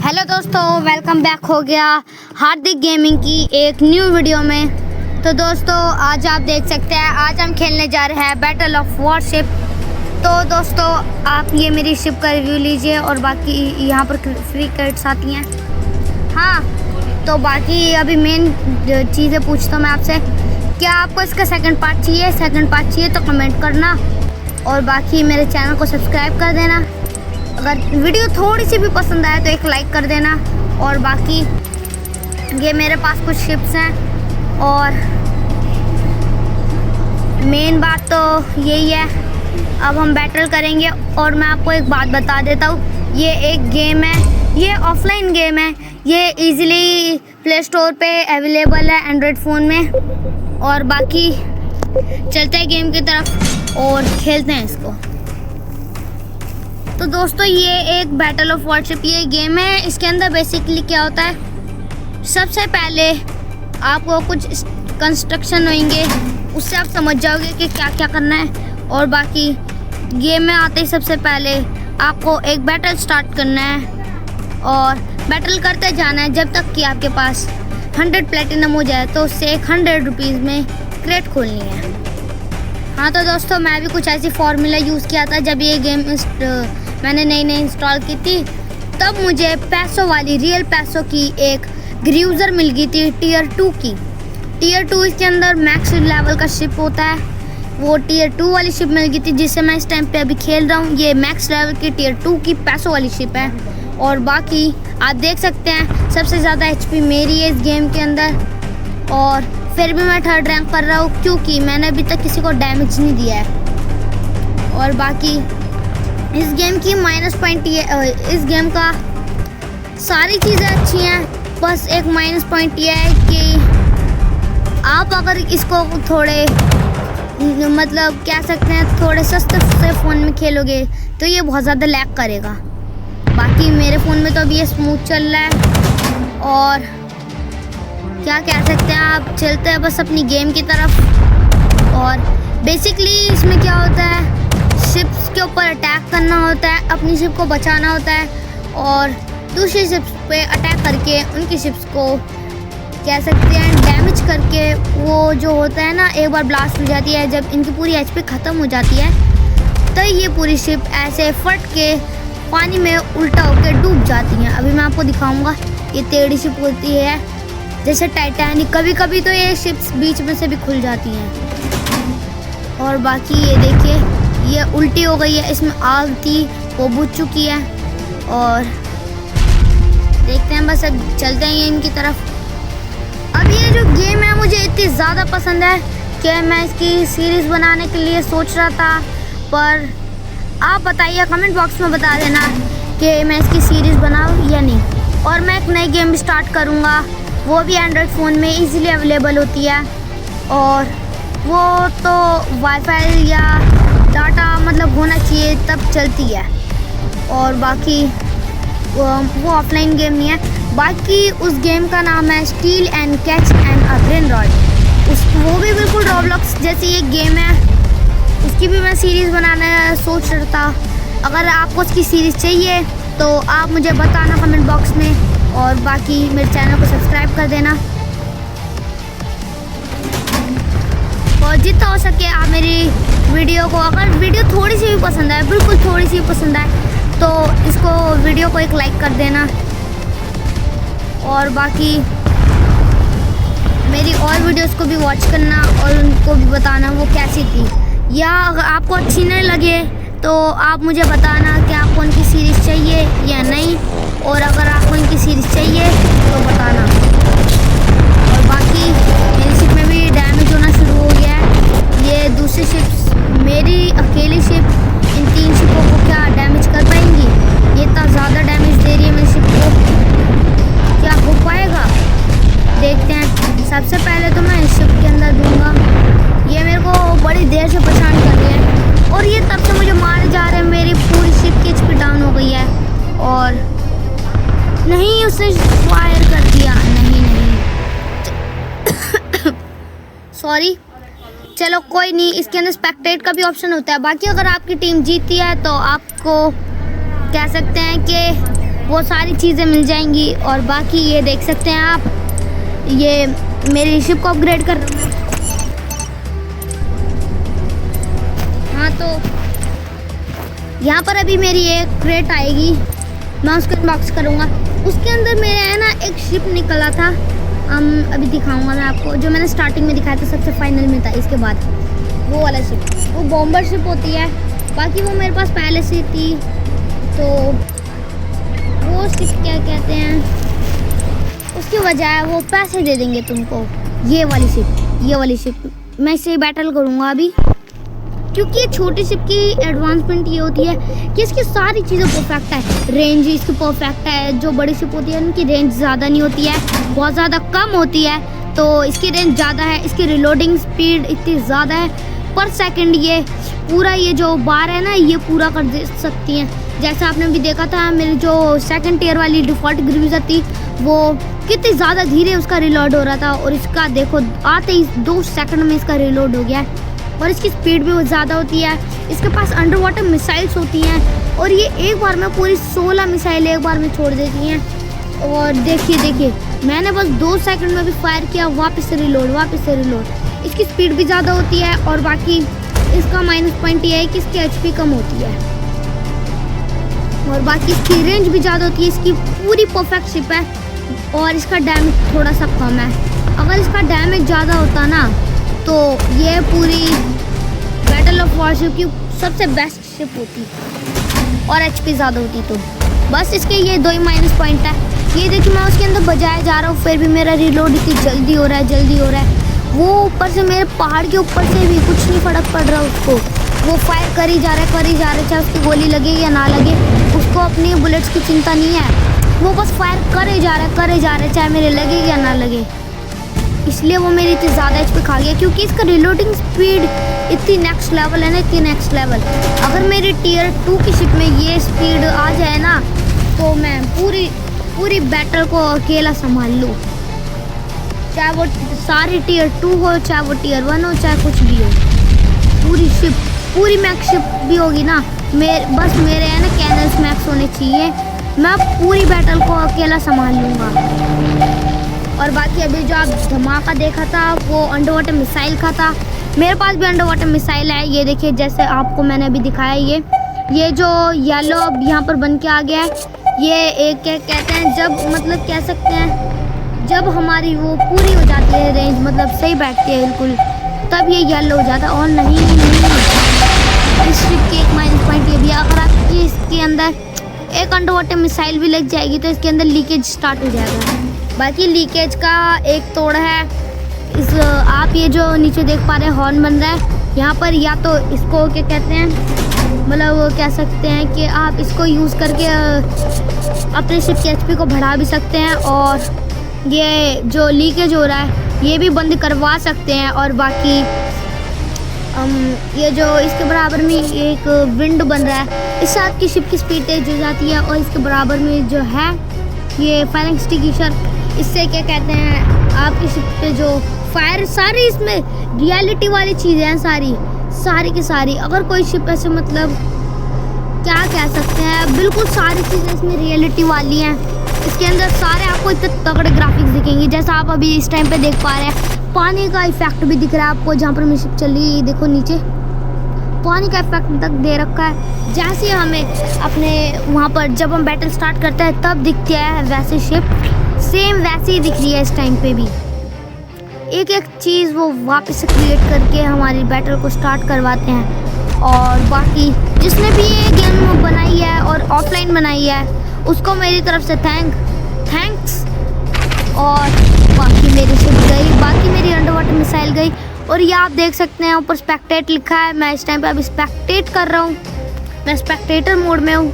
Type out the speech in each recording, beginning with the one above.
Hello दोस्तों, welcome back हो गया हार्दिक गेमिंग की एक न्यू वीडियो में। तो दोस्तों आज आप देख सकते हैं, आज हम खेलने जा रहे हैं बैटल ऑफ वॉरशिप। तो दोस्तों आप ये मेरी शिप का रिव्यू लीजिए और बाकी यहाँ पर फ्री क्रेडिट्स आती हैं। हाँ तो बाकी अभी मेन चीज़ें पूछता हूँ मैं आपसे, क्या आपको इसका सेकंड पार्ट चाहिए? सेकंड पार्ट चाहिए तो कमेंट करना और बाकी मेरे चैनल को सब्सक्राइब कर देना। अगर वीडियो थोड़ी सी भी पसंद आए तो एक लाइक कर देना। और बाकी ये मेरे पास कुछ शिप्स हैं और मेन बात तो यही है, अब हम बैटल करेंगे। और मैं आपको एक बात बता देता हूँ, ये एक गेम है, ये ऑफलाइन गेम है, ये इजीली प्ले स्टोर पे अवेलेबल है एंड्रॉयड फ़ोन में। और बाकी चलते हैं गेम की तरफ और खेलते हैं इसको। तो दोस्तों ये एक बैटल ऑफ वॉरशिप ये गेम है। इसके अंदर बेसिकली क्या होता है, सबसे पहले आपको कुछ कंस्ट्रक्शन होंगे, उससे आप समझ जाओगे कि क्या क्या करना है। और बाकी गेम में आते ही सबसे पहले आपको एक बैटल स्टार्ट करना है और बैटल करते जाना है जब तक कि आपके पास 100 प्लेटिनम हो जाए। तो उससे 100 रुपीज़ में क्रेट खोलनी है। हाँ तो दोस्तों मैं भी कुछ ऐसी फार्मूला यूज़ किया था जब ये गेम मैंने नई इंस्टॉल की थी, तब मुझे पैसों वाली रियल पैसों की एक ग्रूजर मिल गई थी टीयर 2 की। टीयर 2 इसके अंदर मैक्स लेवल का शिप होता है, वो टीयर 2 वाली शिप मिल गई थी जिससे मैं इस टाइम पे अभी खेल रहा हूँ। ये मैक्स लेवल की टीयर 2 की पैसों वाली शिप है। और बाकी आप देख सकते हैं सबसे ज़्यादा HP मेरी है इस गेम के अंदर, और फिर भी मैं 3rd रैंक कर रहा हूँ क्योंकि मैंने अभी तक किसी को डैमेज नहीं दिया है। और बाकी इस गेम की माइनस पॉइंट ये, इस गेम का सारी चीज़ें अच्छी हैं, बस एक माइनस पॉइंट ये है कि आप अगर इसको थोड़े मतलब कह सकते हैं थोड़े सस्ते से फ़ोन में खेलोगे तो ये बहुत ज़्यादा लैग करेगा। बाकी मेरे फ़ोन में तो अभी ये स्मूथ चल रहा है। और क्या कह सकते हैं, आप चलते हैं बस अपनी गेम की तरफ। और बेसिकली इसमें क्या होता है, शिप्स के ऊपर अटैक करना होता है, अपनी शिप को बचाना होता है और दूसरी शिप्स पे अटैक करके उनकी शिप्स को कह सकते हैं डैमेज करके, वो जो होता है ना एक बार ब्लास्ट हो जाती है, जब इनकी पूरी HP ख़त्म हो जाती है तो ये पूरी शिप ऐसे फट के पानी में उल्टा होकर डूब जाती हैं। अभी मैं आपको दिखाऊंगा, ये टेढ़ी शिप होती है जैसे टाइटैनिक, कभी कभी तो ये शिप्स बीच में से भी खुल जाती हैं। और बाकी ये देखिए ये उल्टी हो गई है, इसमें आग थी वो बुझ चुकी है। और देखते हैं बस अब चलते हैं इनकी तरफ। अब ये जो गेम है मुझे इतनी ज़्यादा पसंद है कि मैं इसकी सीरीज़ बनाने के लिए सोच रहा था, पर आप बताइए कमेंट बॉक्स में बता देना कि मैं इसकी सीरीज़ बनाऊँ या नहीं। और मैं एक नई गेम स्टार्ट करूँगा, वो भी एंड्रॉयड फ़ोन में इजीली अवेलेबल होती है और वो तो वाईफाई या डाटा मतलब होना चाहिए तब चलती है। और बाकी वो ऑफलाइन गेम नहीं है। बाकी उस गेम का नाम है steel and catch and a grain rod. वो भी बिल्कुल रॉब्लॉक्स जैसी एक गेम है, उसकी भी मैं सीरीज़ बनाना सोच रहा था। अगर आपको उसकी सीरीज़ चाहिए तो आप मुझे बताना कमेंट बॉक्स में। और बाकी मेरे चैनल को सब्सक्राइब कर देना और जितना हो सके आप मेरी वीडियो को, अगर वीडियो थोड़ी सी भी पसंद आए, बिल्कुल थोड़ी सी भी पसंद आए, तो इसको वीडियो को एक लाइक कर देना। और बाकी मेरी और वीडियोस को भी वॉच करना और उनको भी बताना वो कैसी थी, या अगर आपको अच्छी नहीं लगे तो आप मुझे बताना कि आपको उनकी सीरीज़ चाहिए या नहीं। और अगर आपको इनकी सीरीज़ चाहिए तो बताना। और बाकी मेरी शिप में भी डैमेज होना शुरू हो गया है। ये दूसरी शिप्स, मेरी अकेली शिप इन 3 शिपों को क्या डैमेज कर पाएंगी? ये इतना ज़्यादा डैमेज दे रही है मेरी शिप को, क्या हो पाएगा देखते हैं। सबसे पहले तो मैं इस शिप के अंदर दूंगा, ये मेरे को बड़ी देर से परेशान कर रही है और ये तब से मुझे मारे जा रहे हैं। मेरी पूरी शिप की HP डाउन हो गई है और नहीं उसने फायर कर दिया, नहीं सॉरी, चलो कोई नहीं। इसके अंदर स्पेक्टेट का भी ऑप्शन होता है। बाकी अगर आपकी टीम जीती है तो आपको कह सकते हैं कि वो सारी चीज़ें मिल जाएंगी। और बाकी ये देख सकते हैं आप, ये मेरी शिप को अपग्रेड कर रहा हूँ। हाँ, तो यहाँ पर अभी मेरी एक क्रेट आएगी, मैं उसको अनबॉक्स करूँगा। उसके अंदर मेरे है ना एक शिप निकला था, अभी दिखाऊंगा मैं आपको, जो मैंने स्टार्टिंग में दिखाया था, सबसे फाइनल में था। इसके बाद वो वाला शिप, वो बॉम्बर शिप होती है। बाकी वो मेरे पास पहले से थी, तो वो शिप क्या कहते हैं, उसकी वजह वो पैसे दे देंगे तुमको। ये वाली शिप मैं इससे बैटल करूँगा अभी, क्योंकि ये छोटी शिप की एडवांसमेंट ये होती है कि इसकी सारी चीज़ें परफेक्ट है। रेंज इसकी परफेक्ट है। जो बड़ी शिप होती है उनकी रेंज ज़्यादा नहीं होती है, बहुत ज़्यादा कम होती है, तो इसकी रेंज ज़्यादा है। इसकी रिलोडिंग स्पीड इतनी ज़्यादा है, पर सेकंड ये पूरा ये जो बार है ना, ये पूरा कर दे सकती हैं। जैसा आपने भी देखा था, मेरी जो सेकंड टियर वाली डिफ़ॉल्ट ग्रूजर थी, वो कितनी ज़्यादा धीरे उसका रिलोड हो रहा था, और इसका देखो आते ही 2 सेकंड में इसका रिलोड हो गया है। और इसकी स्पीड भी बहुत ज़्यादा होती है। इसके पास अंडर वाटर मिसाइल्स होती हैं, और ये एक बार में पूरी 16 मिसाइल एक बार में छोड़ देती हैं। और देखिए मैंने बस 2 सेकंड में भी फायर किया, वापस से रिलोड। इसकी स्पीड भी ज़्यादा होती है, और बाकी इसका माइनस पॉइंट ये है कि इसकी HP कम होती है, और बाकी इसकी रेंज भी ज़्यादा होती है। इसकी पूरी परफेक्ट शिप है, और इसका डैमेज थोड़ा सा कम है। अगर इसका डैमेज ज़्यादा होता ना, तो ये पूरी बैटल ऑफ वॉरशिप की सबसे बेस्ट शिप होती, और HP ज़्यादा होती। तो बस इसके ये 2 ही माइनस पॉइंट है। ये देखिए मैं उसके अंदर बजाया जा रहा हूँ, फिर भी मेरा रिलोड इतनी जल्दी हो रहा है। वो ऊपर से, मेरे पहाड़ के ऊपर से भी कुछ नहीं फर्क पड़ रहा उसको, वो फायर कर ही जा रहा है, चाहे उसकी गोली लगे या ना लगे, उसको अपनी बुलेट्स की चिंता नहीं है। वो बस फायर करे जा रहा है, चाहे मेरे लगे या ना लगे। इसलिए वो मेरी इतनी ज़्यादा HP खा गया, क्योंकि इसका रिलोडिंग स्पीड इतनी नेक्स्ट लेवल है ना, अगर मेरी टियर 2 की शिप में ये स्पीड आ जाए ना, तो मैं पूरी बैटल को अकेला संभाल लूँ, चाहे वो सारी टियर 2 हो, चाहे वो टियर 1 हो, चाहे कुछ भी हो। पूरी मैक्स शिप भी होगी ना, बस मेरे है ना कैनल्स मैक्स होने चाहिए, मैं पूरी बैटल को अकेला संभाल लूँगा। और बाकी अभी जो आप धमाका देखा था, वो अंडर वाटर मिसाइल का था। मेरे पास भी अंडर वाटर मिसाइल है। ये देखिए, जैसे आपको मैंने अभी दिखाया, ये जो येलो अब यहाँ पर बन के आ गया है, ये एक क्या कहते हैं, जब मतलब कह सकते हैं, जब हमारी वो पूरी हो जाती है रेंज, मतलब सही बैठती है बिल्कुल, तब ये येलो हो जाता है। और नहीं, इस शिप की एक माइनस पॉइंट ये भी, अगर आपकी इसके अंदर एक अंडर वाटर मिसाइल भी लग जाएगी, तो इसके अंदर लीकेज स्टार्ट हो जाएगा। बाकी लीकेज का एक तोड़ है, आप ये जो नीचे देख पा रहे हैं हॉर्न बन रहा है यहाँ पर, या तो इसको क्या कहते हैं, मतलब वो कह सकते हैं कि आप इसको यूज़ करके अपने शिप की HP को बढ़ा भी सकते हैं, और ये जो लीकेज हो रहा है ये भी बंद करवा सकते हैं। और बाकी ये जो इसके बराबर में एक विंड बन रहा है, इससे आपकी शिप की स्पीड तेज हो जाती है। और इसके बराबर में जो है ये फायर एक्सटिंग्विशर, इससे क्या कहते हैं, आपकी शिप पे जो फायर, सारी इसमें रियलिटी वाली चीज़ें हैं, सारी की सारी। अगर कोई शिप ऐसे, मतलब क्या कह सकते हैं, बिल्कुल सारी चीज़ें इसमें रियलिटी वाली हैं। इसके अंदर सारे आपको इतने तगड़े ग्राफिक्स दिखेंगे, जैसा आप अभी इस टाइम पे देख पा रहे हैं। पानी का इफेक्ट भी दिख रहा है आपको, जहाँ पर मेरी शिप चल रही है, देखो नीचे पानी का इफेक्ट तक दे रखा है। जैसे हमें अपने वहाँ पर जब हम बैटल स्टार्ट करते हैं तब दिखती है, वैसे शिप सेम वैसे ही दिख रही है इस टाइम पे भी। एक चीज़ वो वापस से क्रिएट करके हमारी बैटल को स्टार्ट करवाते हैं। और बाकी जिसने भी ये गेम बनाई है और ऑफलाइन बनाई है, उसको मेरी तरफ से थैंक्स। और बाकी मेरी शिप गई, बाकी मेरी अंडर वाटर मिसाइल गई। और ये आप देख सकते हैं ऊपर स्पेक्टेट लिखा है, मैं इस टाइम पे अभी स्पेक्टेट कर रहा हूँ, मैं स्पेक्टेटर मोड में हूँ।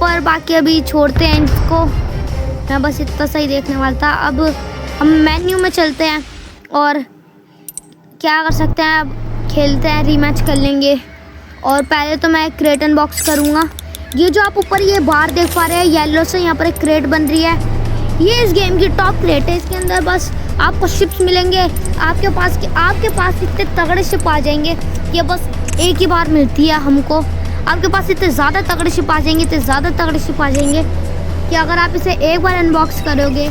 पर बाकी अभी छोड़ते हैं इसको, मैं बस इतना सही देखने वाला था। अब हम मेन्यू में चलते हैं, और क्या कर सकते हैं, अब खेलते हैं, रीमैच कर लेंगे। और पहले तो मैं एक क्रेट अनबॉक्स करूँगा। ये जो आप ऊपर ये बार देख पा रहे हैं येलो से, यहाँ पर एक क्रेट बन रही है, ये इस गेम की टॉप क्रेट है। इसके अंदर बस आपको शिप्स मिलेंगे, आपके पास इतने तगड़े शिप आ जाएंगे, ये बस एक ही बार मिलती है हमको। आपके पास इतने ज़्यादा तगड़े शिप आ जाएंगे, कि अगर आप इसे एक बार अनबॉक्स करोगे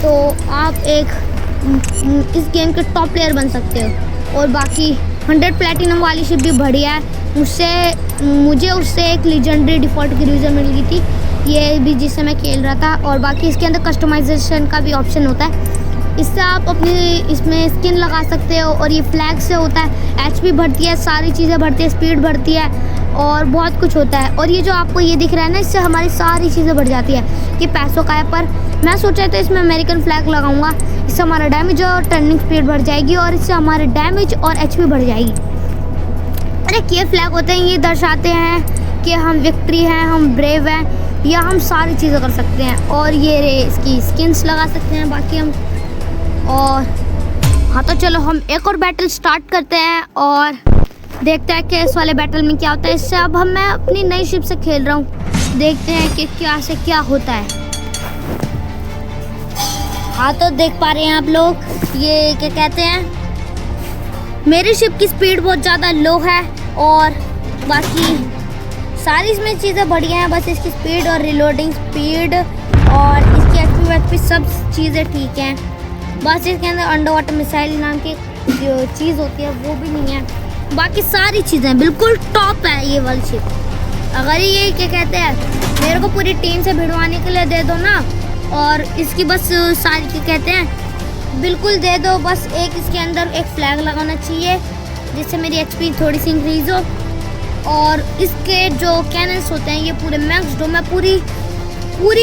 तो आप इस गेम के टॉप प्लेयर बन सकते हो। और बाकी 100 प्लेटिनम वाली शिप भी बढ़िया है। मुझे उससे एक लीजेंडरी डिफ़ॉल्ट क्रूज़र मिल गई थी, ये भी जिससे मैं खेल रहा था। और बाकी इसके अंदर कस्टमाइजेशन का भी ऑप्शन होता है, इससे आप अपनी इसमें स्किन लगा सकते हो। और ये फ्लैग से होता है, एचपी बढ़ती है, सारी चीज़ें बढ़ती है, स्पीड बढ़ती है और बहुत कुछ होता है। और ये जो आपको ये दिख रहा है ना, इससे हमारी सारी चीज़ें बढ़ जाती है। ये पैसों का है, पर मैं सोचा तो इसमें अमेरिकन फ्लैग लगाऊंगा, इससे हमारा डैमेज और टर्निंग स्पीड बढ़ जाएगी और इससे हमारे डैमेज और एचपी बढ़ जाएगी। और एक ये फ्लैग होते हैं, ये दर्शाते हैं कि हम विक्ट्री हैं, हम ब्रेव हैं, या हम सारी चीज़ें कर सकते हैं। और ये रे इसकी स्किन्स लगा सकते हैं बाकी हम। और हाँ, तो चलो हम एक और बैटल स्टार्ट करते हैं और देखते हैं कि इस वाले बैटल में क्या होता है। इससे अब मैं अपनी नई शिप से खेल रहा हूँ, देखते हैं कि क्या से क्या होता है। हाँ, तो देख पा रहे हैं आप लोग, ये क्या कहते हैं, मेरी शिप की स्पीड बहुत ज़्यादा लो है और बाकी सारी इसमें चीज़ें बढ़िया हैं, बस इसकी स्पीड और रिलोडिंग स्पीड और इसकी एचपी सब चीज़ें ठीक हैं। बस इसके अंदर अंडर वाटर मिसाइल नाम की जो चीज़ होती है वो भी नहीं है। बाकी सारी चीज़ें बिल्कुल टॉप है ये वाली शिप। अगर ये क्या कहते हैं, मेरे को पूरी टीम से भिड़वाने के लिए दे दो ना, और इसकी बस सारी क्या कहते हैं बिल्कुल दे दो। बस एक इसके अंदर एक फ्लैग लगाना चाहिए जिससे मेरी एचपी थोड़ी सी इंक्रीज़ हो। और इसके जो कैनन्स होते हैं ये पूरे मैक्स डो, मैं पूरी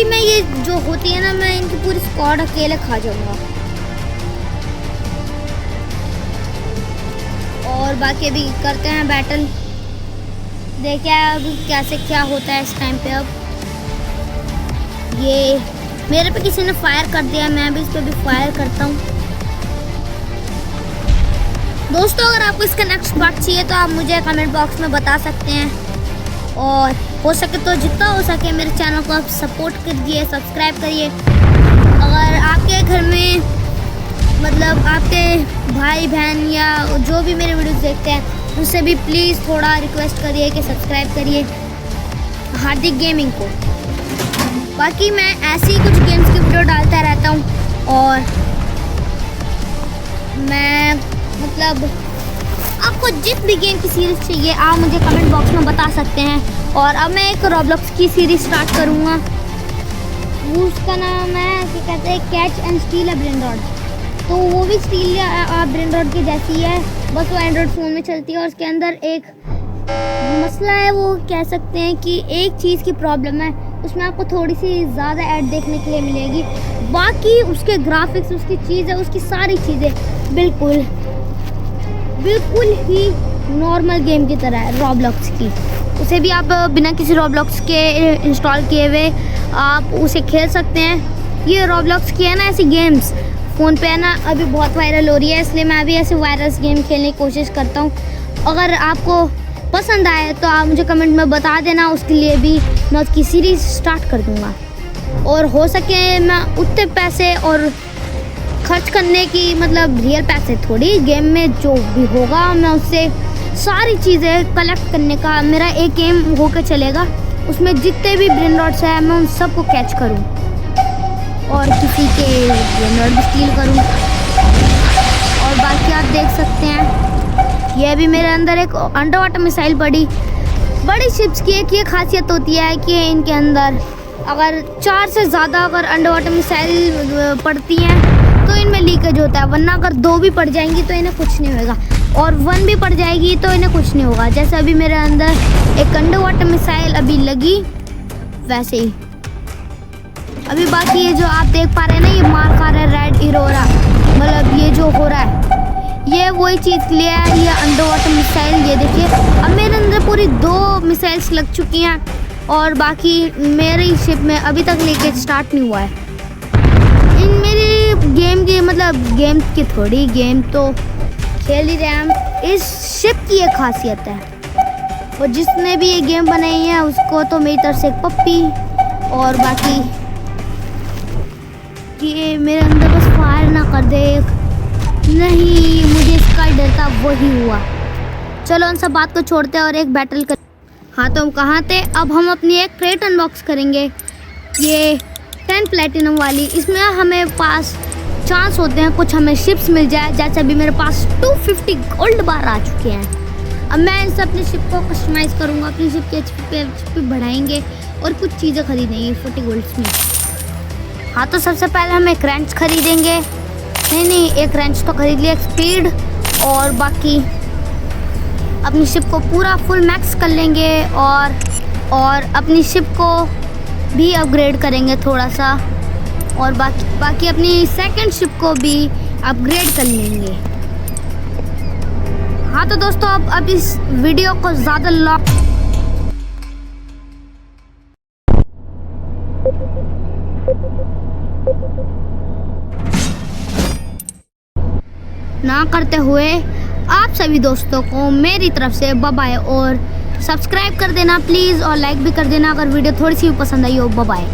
में ये जो होती है ना, मैं इनकी पूरी स्क्वाड अकेले खा जाऊंगा। और बाकी अभी करते हैं बैटल, देखिए अभी कैसे क्या होता है इस टाइम पे। अब ये मेरे पे किसी ने फायर कर दिया, मैं भी इस पर भी फायर करता हूँ। दोस्तों, अगर आपको इसका नेक्स्ट पार्ट चाहिए तो आप मुझे कमेंट बॉक्स में बता सकते हैं। और हो सके तो जितना हो सके मेरे चैनल को आप सपोर्ट करिए, सब्सक्राइब करिए। अगर आपके घर में मतलब आपके भाई बहन या जो भी मेरे वीडियोस देखते हैं, उनसे भी प्लीज़ थोड़ा रिक्वेस्ट करिए कि सब्सक्राइब करिए हार्दिक गेमिंग को। बाकी मैं ऐसी ही कुछ गेम्स की वीडियो डालता रहता हूँ। और मैं मतलब आपको जिस भी गेम की सीरीज़ चाहिए आप मुझे कमेंट बॉक्स में बता सकते हैं। और अब मैं एक रॉब्लॉक्स की सीरीज़ स्टार्ट करूँगा, उसका नाम है क्या कहते हैं, catch and steel a brain rod. तो वो भी स्टील या ब्रेन रॉड की जैसी है, बस वो एंड्रॉयड फ़ोन में चलती है। और उसके अंदर एक मसला है, वो कह सकते हैं कि एक चीज़ की प्रॉब्लम है, उसमें आपको थोड़ी सी ज़्यादा ऐड देखने के लिए मिलेगी। बाकी उसके ग्राफिक्स, उसकी चीज़ें, उसकी सारी चीज़ें बिल्कुल ही नॉर्मल गेम की तरह है रॉब्लॉक्स की। उसे भी आप बिना किसी रॉब्लॉक्स के इंस्टॉल किए हुए आप उसे खेल सकते हैं। ये रॉब्लॉक्स की है ना, ऐसी गेम्स फ़ोन पे है ना अभी बहुत वायरल हो रही है, इसलिए मैं भी ऐसे वायरस गेम खेलने की कोशिश करता हूँ। अगर आपको पसंद आए तो आप मुझे कमेंट में बता देना, उसके लिए भी मैं उसकी सीरीज़ स्टार्ट कर दूँगा। और हो सके मैं उतने पैसे और खर्च करने की, मतलब रियल पैसे थोड़ी, गेम में जो भी होगा मैं उससे सारी चीज़ें कलेक्ट करने का मेरा एक एम होकर चलेगा। उसमें जितने भी ब्रेन रॉड्स हैं मैं उन सबको कैच करूँ और किसी के ब्रेन रॉड भी स्टील करूँ। और बाकी आप देख सकते हैं ये भी मेरे अंदर एक अंडर वाटर मिसाइल बड़ी शिप्स की एक ये खासियत होती है कि इनके अंदर अगर 4 से ज़्यादा अगर अंडर वाटर मिसाइल पड़ती हैं तो इनमें लीकेज होता है, वरना अगर 2 भी पड़ जाएंगी तो इन्हें कुछ नहीं होगा, और 1 भी पड़ जाएगी तो इन्हें कुछ नहीं होगा। जैसे अभी मेरे अंदर एक अंडर वाटर मिसाइल अभी लगी, वैसे ही अभी बाकी ये जो आप देख पा रहे हैं ना, ये मार खा रहा है रेड इरोरा, मतलब ये जो हो रहा है ये वही चीज़ के लिए है, ये अंडर वाटर मिसाइल। ये देखिए अब मेरे अंदर पूरी 2 मिसाइल्स लग चुकी हैं और बाकी मेरी शिप में अभी तक लीकेज स्टार्ट नहीं हुआ है। इन मेरी गेम की मतलब गेम की थोड़ी, गेम तो खेल ही रहे हम, इस शिप की एक खासियत है। और जिसने भी ये गेम बनाई है उसको तो मेरी तरफ से एक पप्पी। और बाकी कि मेरे अंदर बस फायर ना कर दे, नहीं मुझे इसका डर था, वही हुआ। चलो उन सब बात को छोड़ते हैं और एक बैटल कर। हाँ, तो हम कहाँ थे, अब हम अपनी एक क्रेट अनबॉक्स करेंगे। ये 10 प्लेटिनम वाली। इसमें हमें पास चांस होते हैं कुछ हमें शिप्स मिल जाए, जैसे अभी मेरे पास 250 गोल्ड बार आ चुके हैं। अब मैं इनसे अपनी शिप को कस्टमाइज़ करूँगा, अपनी शिप की एचपी बढ़ाएंगे और कुछ चीज़ें खरीदेंगे 40 गोल्ड्स में। हाँ, तो सबसे पहले हम एक रेंच खरीदेंगे। नहीं, एक रेंच तो खरीद लिया, एक स्पीड, और बाकी अपनी शिप को पूरा फुल मैक्स कर लेंगे और अपनी शिप को भी अपग्रेड करेंगे थोड़ा सा, और बाकी अपनी सेकंड शिप को भी अपग्रेड कर लेंगे। हाँ, तो दोस्तों अब इस वीडियो को ज़्यादा ना करते हुए आप सभी दोस्तों को मेरी तरफ से बाय बाय, और सब्सक्राइब कर देना प्लीज़, और लाइक भी कर देना अगर वीडियो थोड़ी सी भी पसंद आई हो। Bye bye.